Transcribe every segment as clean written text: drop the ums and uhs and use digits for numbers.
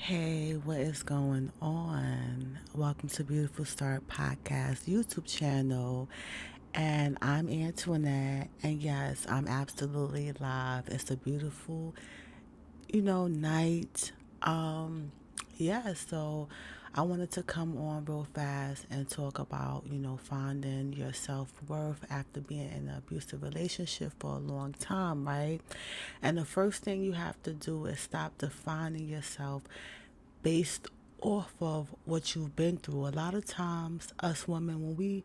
Hey, what is going on? Welcome to Beautiful Start Podcast YouTube channel. And I'm Antoinette. And yes, I'm absolutely live. It's a beautiful, night. Um, yeah, so I wanted to come on real fast and talk about, finding your self worth after being in an abusive relationship for a long time, right? And the first thing you have to do is stop defining yourself based off of what you've been through. A lot of times, us women, when we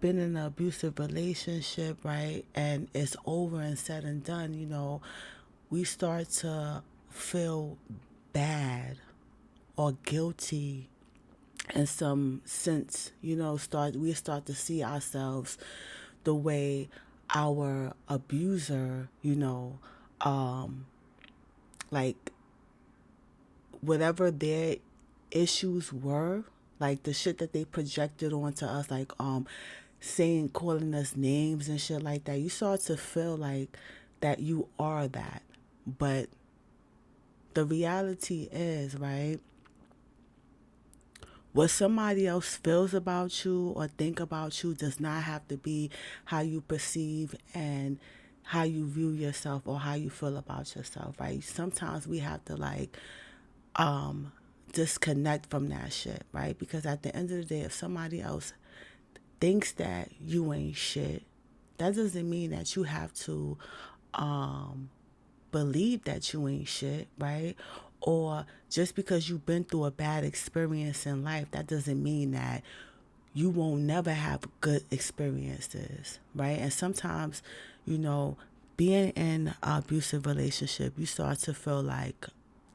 been in an abusive relationship, right, and it's over and said and done, we start to feel bad or guilty in some sense, we start to see ourselves the way our abuser, like whatever their issues were, like the shit that they projected onto us, like saying, calling us names and shit like that, you start to feel like that you are that. But the reality is, right, what somebody else feels about you or think about you does not have to be how you perceive and how you view yourself or how you feel about yourself, right? Sometimes we have to um disconnect from that shit, right? Because at the end of the day, if somebody else thinks that you ain't shit, that doesn't mean that you have to um believe that you ain't shit, right? Or just because you've been through a bad experience in life, that doesn't mean that you won't never have good experiences, right? And sometimes, you know, being in an abusive relationship, you start to feel like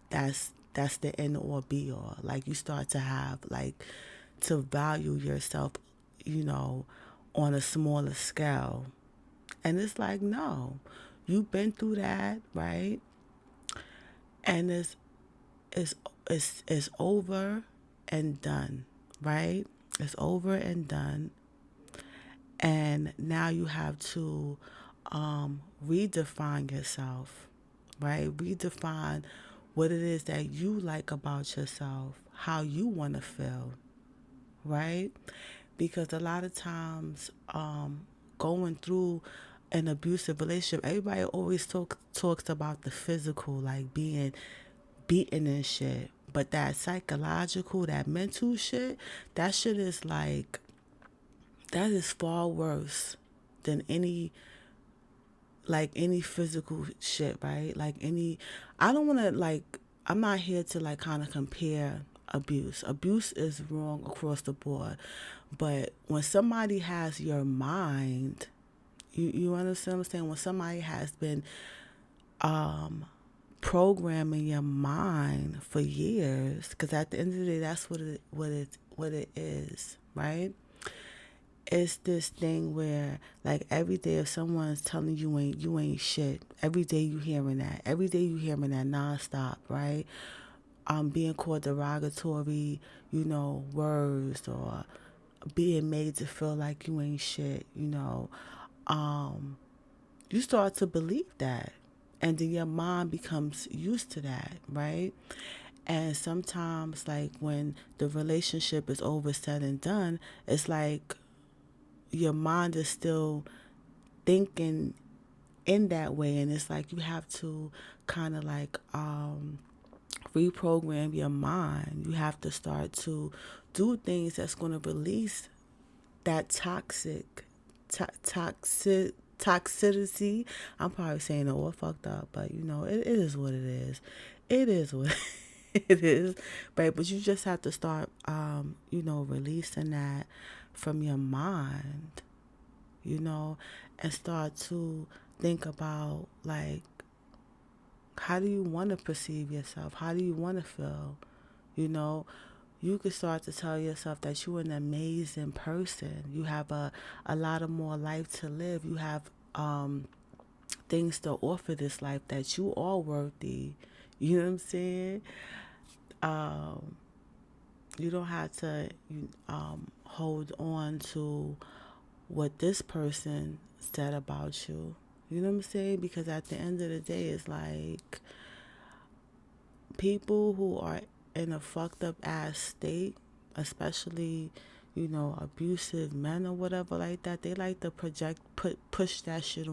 that's the end or be all. Like you start to have like to value yourself, you know, on a smaller scale. And it's like, no, you've been through that, right? And it's it's over and done, right? It's over and done. And now you have to redefine yourself, right? Redefine what it is that you like about yourself, how you want to feel, right? Because a lot of times, going through an abusive relationship, everybody always talks about the physical, like being beaten and shit. But that psychological, that mental shit, that shit is like, that is far worse than any physical shit, right? Like any, I don't want to I'm not here to like kind of compare abuse. Abuse is wrong across the board. But when somebody has your mind, you understand what I'm saying? When somebody has been programming your mind for years, because at the end of the day, that's what it is, right? It's this thing where like every day if someone's telling you ain't shit, every day you hearing that. Every day you hearing that nonstop, right? Being called derogatory, words, or being made to feel like you ain't shit, you start to believe that. And then your mind becomes used to that, right? And sometimes, like, when the relationship is over, said and done, it's like your mind is still thinking in that way. And it's like you have to kind of reprogram your mind. You have to start to do things that's going to release that toxicity. I'm probably saying it all fucked up, but it is what it is. It is what it is, right? But you just have to start, releasing that from your mind, and start to think about like, how do you want to perceive yourself? How do you want to feel? You know, you can start to tell yourself that you're an amazing person. You have a lot of more life to live. You have things to offer this life, that you are worthy. You know what I'm saying? Um, you don't have to hold on to what this person said about you. You know what I'm saying? Because at the end of the day, it's like people who are in a fucked up ass state, especially, abusive men or whatever like that, they like to push that shit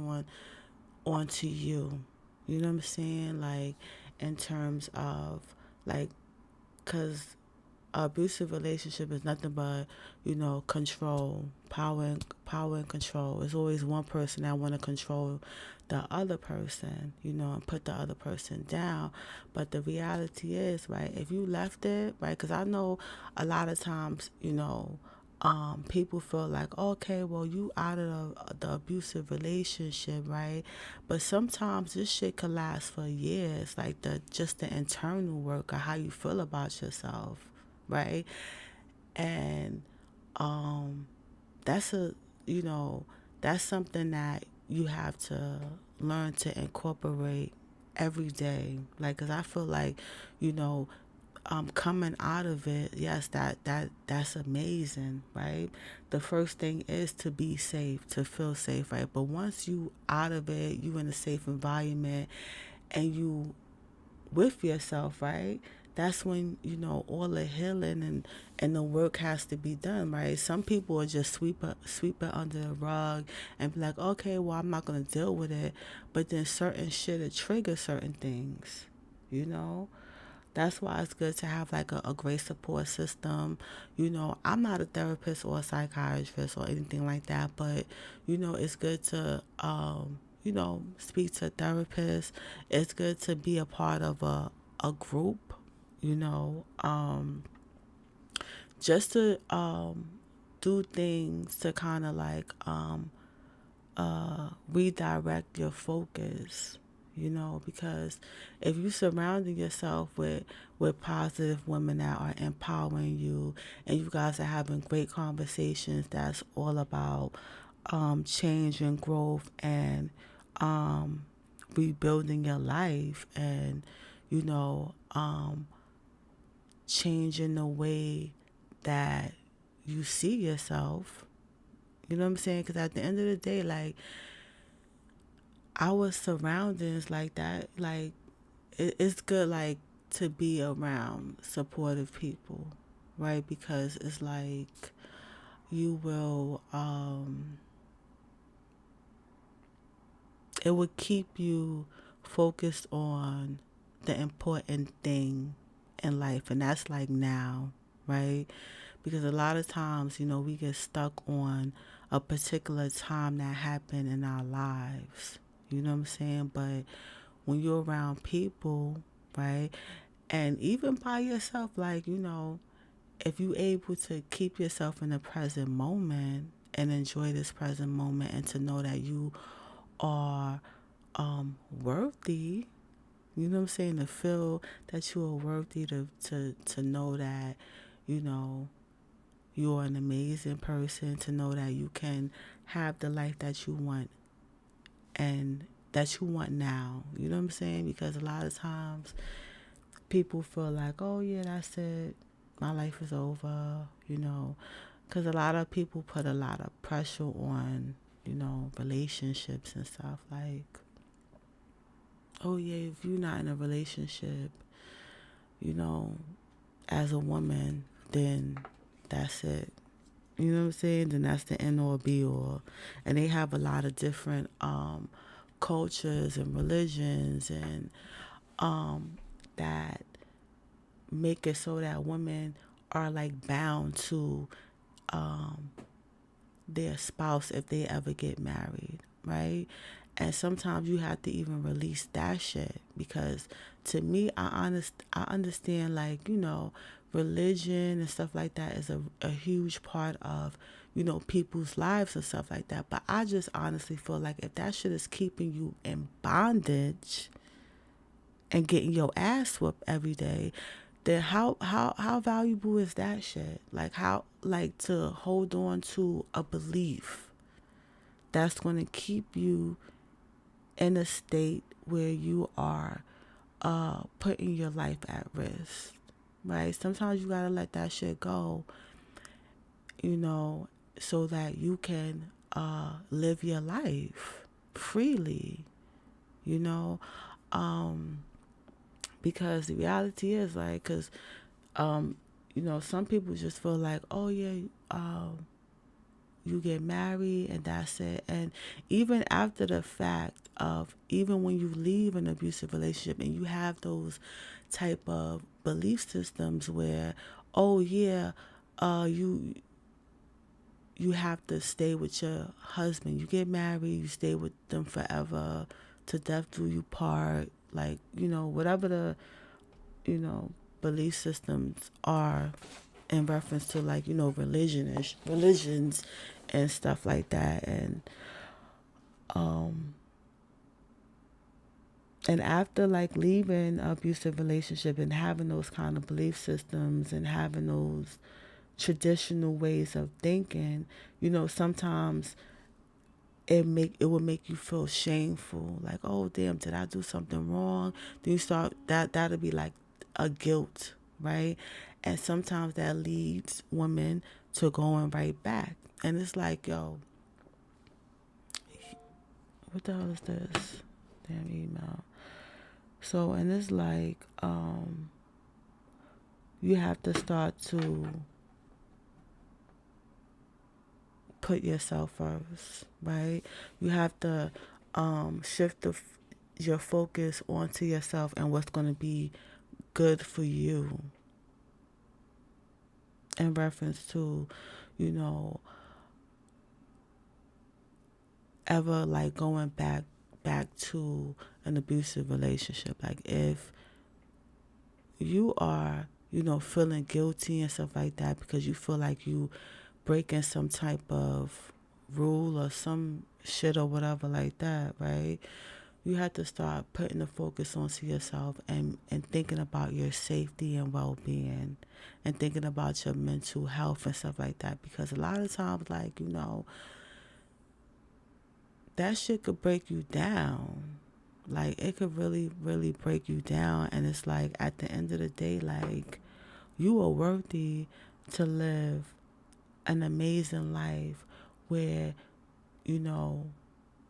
onto you. You know what I'm saying? Like, in terms of, like, because abusive relationship is nothing but, control, power and control. It's always one person that want to control the other person, and put the other person down. But the reality is, right, if you left it, right, because I know a lot of times, people feel like, okay, well, you out of the abusive relationship, right? But sometimes this shit could last for years, like the internal work of how you feel about yourself, right? And um, that's a, you know, that's something that you have to learn to incorporate every day. Like, cause I feel like, you know, coming out of it, yes, that's amazing, right? The first thing is to be safe, to feel safe, right? But once you out of it, you in a safe environment, and you with yourself, right? That's when, all the healing and the work has to be done, right? Some people will just sweep it under the rug and be like, okay, well, I'm not gonna deal with it. But then certain shit will trigger certain things, you know. That's why it's good to have like a great support system. I'm not a therapist or a psychiatrist or anything like that, but it's good to speak to a therapist. It's good to be a part of a group, you know, just to do things to kind of like redirect your focus, because if you surrounding yourself with positive women that are empowering you, and you guys are having great conversations that's all about change and growth, and rebuilding your life, and you know changing the way that you see yourself, you know what I'm saying? Because at the end of the day, like, our surroundings like that, like, it's good, like, to be around supportive people, right? Because it's like you will it would keep you focused on the important thing in life, and that's like now, right? Because a lot of times, we get stuck on a particular time that happened in our lives, you know what I'm saying? But when you're around people, right, and even by yourself, like, if you're able to keep yourself in the present moment and enjoy this present moment, and to know that you are worthy, you know what I'm saying, to feel that you are worthy, to know that, you know, you're an amazing person, to know that you can have the life that you want, and that you want now. You know what I'm saying? Because a lot of times people feel like, oh yeah, that's it, my life is over, because a lot of people put a lot of pressure on, relationships and stuff, like, oh yeah, if you're not in a relationship, you know, as a woman, then that's it. You know what I'm saying? Then that's the end or be all. And they have a lot of different cultures and religions, and that make it so that women are like bound to their spouse if they ever get married, right? And sometimes you have to even release that shit, because to me, I understand, like, religion and stuff like that is a huge part of, people's lives and stuff like that. But I just honestly feel like if that shit is keeping you in bondage and getting your ass whooped every day, then how valuable is that shit? Like, how, like, to hold on to a belief that's going to keep you in a state where you are putting your life at risk, right? Sometimes you gotta let that shit go, so that you can live your life freely, you know, because the reality is, like, because um, some people just feel like, oh yeah, you get married and that's it. And even after the fact of, even when you leave an abusive relationship and you have those type of belief systems where, oh yeah, you have to stay with your husband. You get married, you stay with them forever, to death do you part. Like, whatever the, you know, belief systems are in reference to, like, religions and stuff like that. Um and after, like, leaving an abusive relationship and having those kind of belief systems and having those traditional ways of thinking, sometimes it will make you feel shameful, like, oh damn, did I do something wrong? Then you start that'll be like a guilt, right? And sometimes that leads women to going right back. And it's like, yo, what the hell is this damn email? So, and it's like, you have to start to put yourself first, right? You have to shift your focus onto yourself and what's going to be good for you, in reference to, you know, ever like going back to an abusive relationship. Like, if you are, feeling guilty and stuff like that because you feel like you breaking some type of rule or some shit or whatever like that, right? You have to start putting the focus onto yourself and thinking about your safety and well-being, and thinking about your mental health and stuff like that. Because a lot of times, like, that shit could break you down. Like, it could really, really break you down. And it's like, at the end of the day, like, you are worthy to live an amazing life where, you know,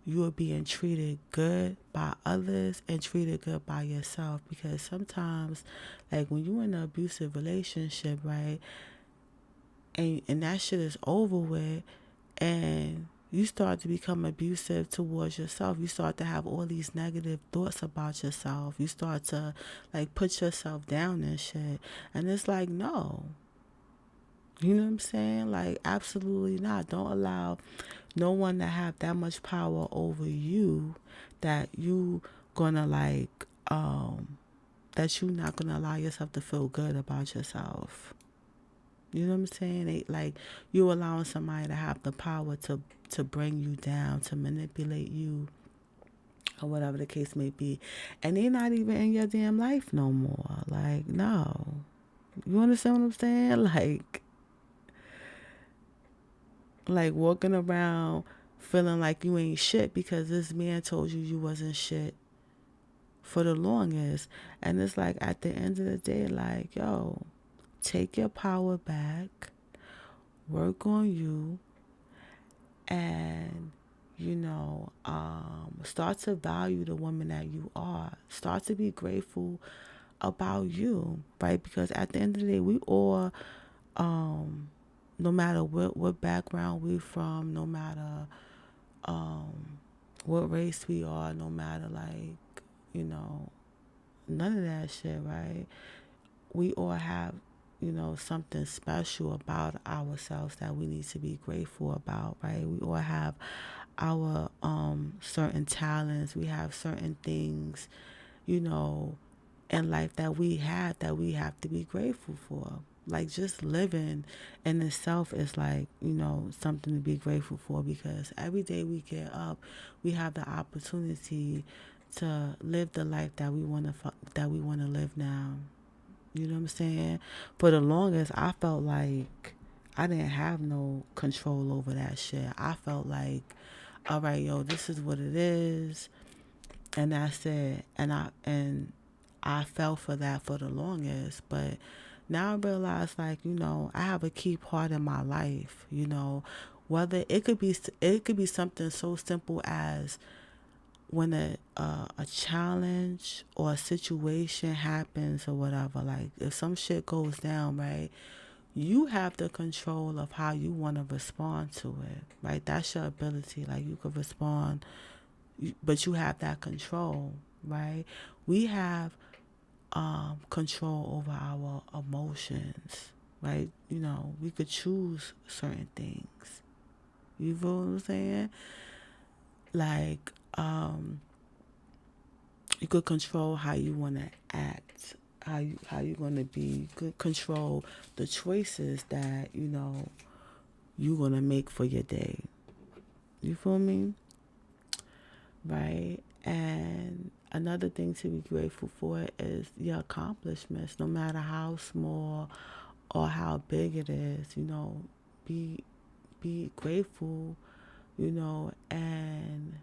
you are being treated good by others and treated good by yourself. Because sometimes, like, when you're in an abusive relationship, right, and that shit is over with, and you start to become abusive towards yourself, you start to have all these negative thoughts about yourself, you start to, like, put yourself down and shit. And it's like, no, you know what I'm saying? Like, absolutely not. Don't allow no one to have that much power over you that you gonna, like, that you not gonna allow yourself to feel good about yourself. You know what I'm saying? Like, you allowing somebody to have the power to bring you down, to manipulate you, or whatever the case may be. And they're not even in your damn life no more. Like, no. You understand what I'm saying? Like walking around feeling like you ain't shit because this man told you wasn't shit for the longest. And it's like, at the end of the day, like, yo, take your power back, work on you, and, start to value the woman that you are. Start to be grateful about you, right? Because at the end of the day, we all, no matter what background we from, no matter what race we are, no matter, like, none of that shit, right? We all have, something special about ourselves that we need to be grateful about, right? We all have our certain talents. We have certain things, in life that we have to be grateful for. Like, just living in itself is, like, something to be grateful for, because every day we get up, we have the opportunity to live the life that we want to live now. You know what I'm saying? For the longest, I felt like I didn't have no control over that shit. I felt like, all right, yo, this is what it is, and that's it. And I fell for that for the longest. But now I realize, like, I have a key part in my life. Whether it could be something so simple as when a challenge or a situation happens or whatever, like if some shit goes down, right, you have the control of how you want to respond to it, right? That's your ability. Like you could respond, but you have that control, right? We have control over our emotions, right? You know, we could choose certain things. You feel what I'm saying? Like, you could control how you want to act, how you going to be. You could control the choices that you're going to make for your day. You feel me? Right? And another thing to be grateful for is your accomplishments, no matter how small or how big it is. Be be grateful, and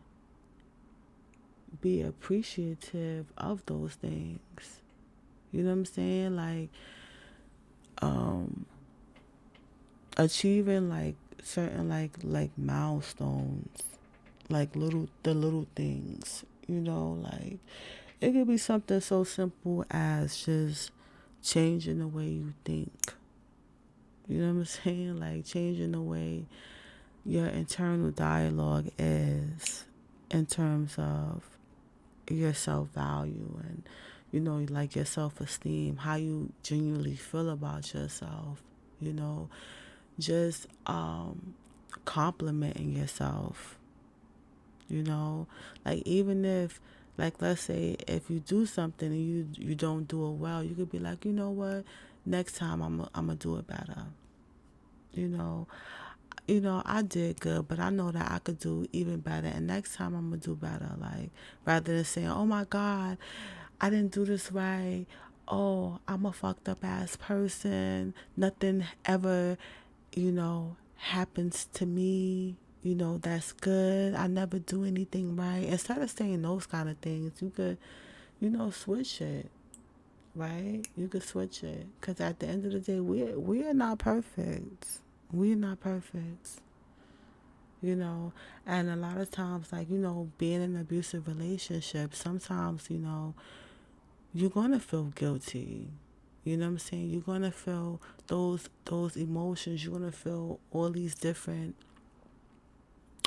be appreciative of those things. You know what I'm saying? Like, achieving like certain like milestones, like little things. Like it could be something so simple as just changing the way you think. You know what I'm saying? Like changing the way your internal dialogue is in terms of your self value and like your self esteem, how you genuinely feel about yourself. You know, just complimenting yourself. Like even if, like, let's say if you do something and you don't do it well, you could be like, you know what, next time I'm gonna do it better. you know I did good, but I know that I could do even better, and next time I'm gonna do better. Like, rather than saying, oh my God, I didn't do this right, oh, I'm a fucked up ass person, nothing ever happens to me, that's good, I never do anything right. Instead of saying those kind of things, you could switch it. Right? You could switch it, because at the end of the day, we are not perfect. We're not perfect. And a lot of times, like, being in an abusive relationship, sometimes, you're gonna feel guilty. You know what I'm saying? You're gonna feel those emotions. You're gonna feel all these different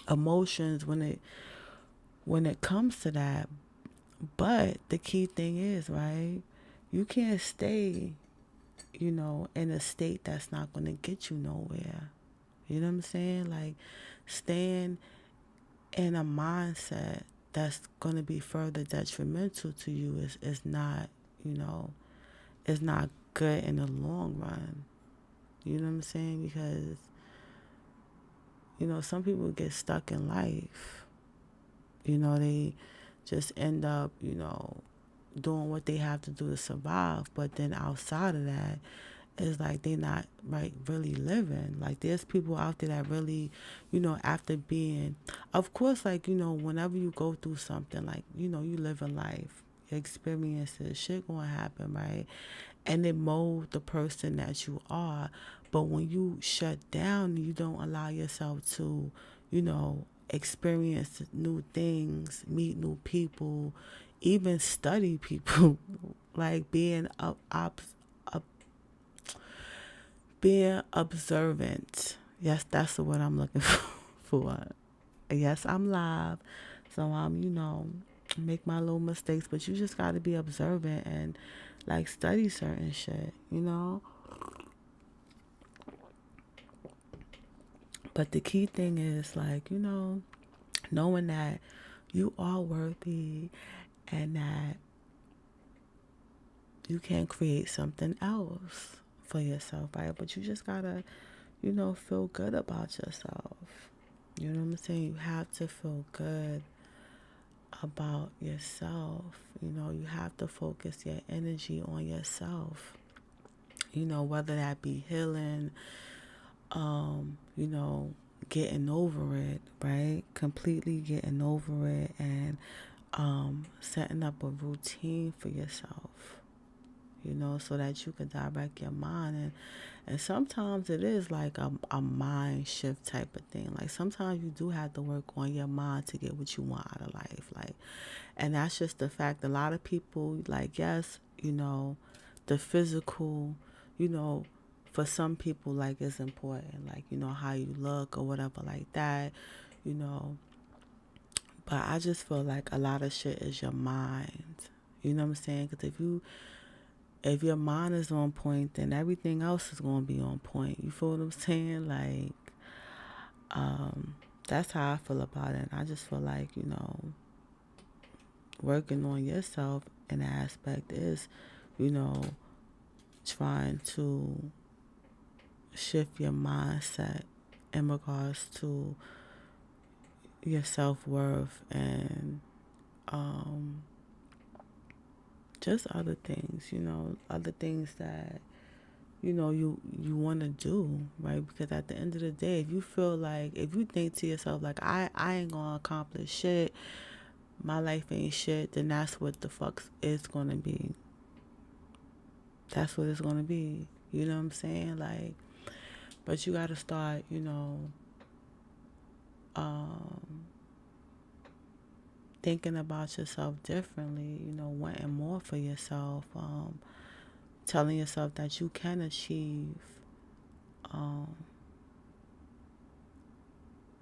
emotions when it comes to that. But the key thing is, right? You can't stay, in a state that's not gonna get you nowhere. You know what I'm saying? Like, staying in a mindset that's going to be further detrimental to you is not, is not good in the long run. You know what I'm saying? Because, some people get stuck in life. They just end up, doing what they have to do to survive. But then outside of that, it's like they not really living. Like, there's people out there that really, after being, of course, like, whenever you go through something, like, you live in life, experiences, shit gonna happen, right? And it mold the person that you are. But when you shut down, you don't allow yourself to, experience new things, meet new people, even study people, like being observant. Yes, that's the word I'm looking for. Yes, I'm live, so I'm, make my little mistakes, but you just got to be observant and like study certain shit. But the key thing is, like, knowing that you are worthy and that you can create something else for yourself, right? But you just gotta, feel good about yourself. You know what I'm saying? You have to feel good about yourself. You have to focus your energy on yourself. Whether that be healing, getting over it, right? Completely getting over it, and setting up a routine for yourself. so that you can direct your mind. And sometimes it is like a mind shift type of thing. Like sometimes you do have to work on your mind to get what you want out of life. Like, and that's just the fact. A lot of people, like, yes, the physical, you know, for some people, like, is important. Like, how you look or whatever like that, you know. But I just feel like a lot of shit is your mind. You know what I'm saying? Because if your mind is on point, then everything else is going to be on point. You feel what I'm saying? Like, that's how I feel about it. And I just feel like, working on yourself in that aspect is, you know, trying to shift your mindset in regards to your self-worth and just other things, other things that you want to do, right? Because at the end of the day, if you feel like, if you think to yourself like, I ain't gonna accomplish shit, my life ain't shit, then that's what the fuck it's gonna be. That's what it's gonna be. You know what I'm saying? Like, but you gotta start, thinking about yourself differently, wanting more for yourself, telling yourself that you can achieve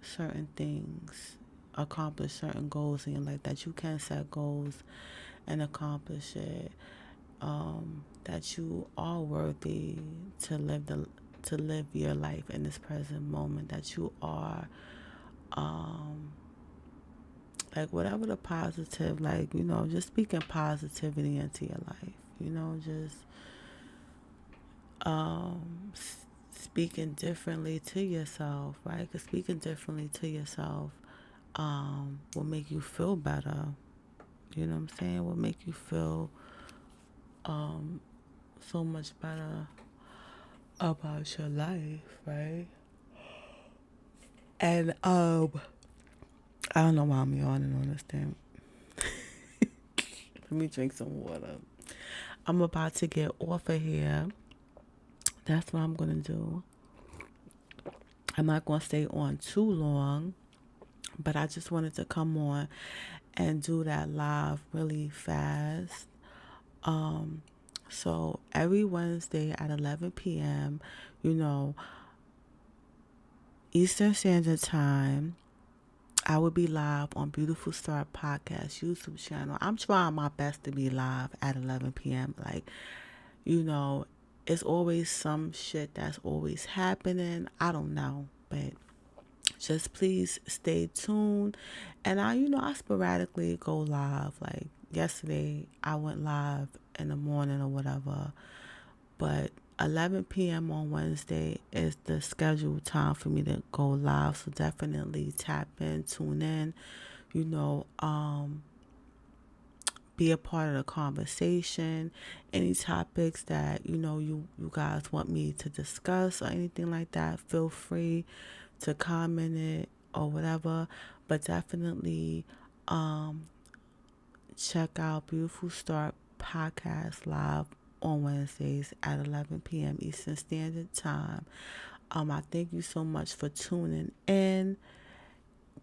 certain things, accomplish certain goals in your life, that you can set goals and accomplish it, that you are worthy to live your life in this present moment, that you are like whatever the positive, like, just speaking positivity into your life, just speaking differently to yourself, right? Because speaking differently to yourself will make you feel better. You know what I'm saying? Will make you feel so much better about your life, right? And I don't know why I'm yawning on this thing. Let me drink some water. I'm about to get off of here. That's what I'm gonna do. I'm not gonna stay on too long, but I just wanted to come on and do that live really fast. So every Wednesday at 11 p.m., Eastern Standard Time, I will be live on Beautiful Star Podcast YouTube channel. I'm trying my best to be live at 11 p.m. Like, it's always some shit that's always happening. I don't know, but just please stay tuned. And I sporadically go live. Like yesterday, I went live in the morning or whatever. But 11 p.m. on Wednesday is the scheduled time for me to go live. So definitely tap in, tune in, you know, be a part of the conversation. Any topics that, you guys want me to discuss or anything like that, feel free to comment it or whatever. But definitely check out Beautiful Start Podcast live on Wednesdays at 11 p.m. Eastern Standard Time. I thank you so much for tuning in.